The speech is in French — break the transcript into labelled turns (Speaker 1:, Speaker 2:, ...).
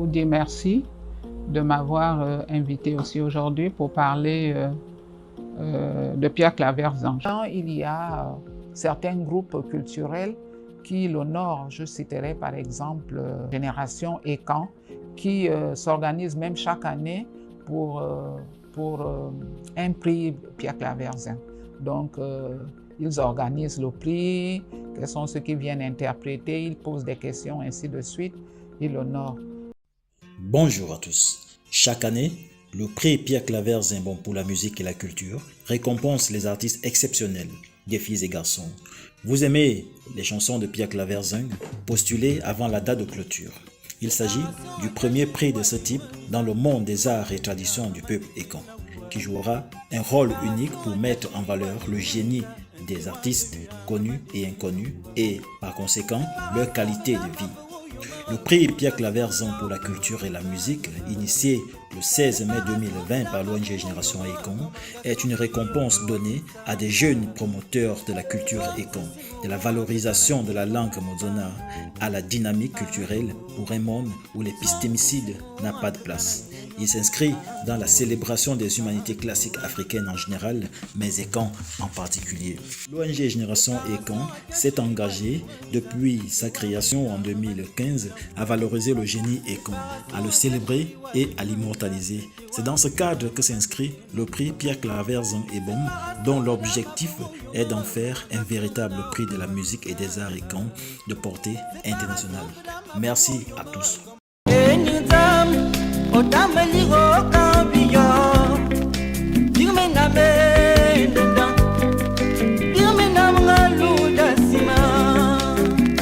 Speaker 1: vous dire merci de m'avoir invité aussi aujourd'hui pour parler de Pierre Claver Zange. Il y a certains groupes culturels qui l'honorent. Je citerai par exemple Génération Ekan, qui s'organise même chaque année pour un prix Pierre Claver Zange. Donc, ils organisent le prix, quels sont ceux qui viennent interpréter, ils posent des questions, ainsi de suite. Ils l'honorent.
Speaker 2: Bonjour à tous. Chaque année, le prix Pierre Claver Zimbon pour la musique et la culture récompense les artistes exceptionnels, des filles et garçons. Vous aimez les chansons de Pierre Claver Zing? Postulez avant la date de clôture. Il s'agit du premier prix de ce type dans le monde des arts et traditions du peuple Ekan, qui jouera un rôle unique pour mettre en valeur le génie des artistes connus et inconnus et, par conséquent, leur qualité de vie. Le prix Pierre Claver Zing pour la culture et la musique, initié le 16 mai 2020 par l'ONG Génération Ekan, est une récompense donnée à des jeunes promoteurs de la culture Ekan, de la valorisation de la langue Modzona à la dynamique culturelle pour un monde où l'épistémicide n'a pas de place. Il s'inscrit dans la célébration des humanités classiques africaines en général, mais Ekan en particulier. L'ONG Génération Ekan s'est engagée depuis sa création en 2015 à valoriser le génie Ekan, à le célébrer et à l'immortaliser. C'est dans ce cadre que s'inscrit le prix Pierre Claver Zing Ebom, dont l'objectif est d'en faire un véritable prix de la musique et des arts Ekan de portée internationale. Merci à tous.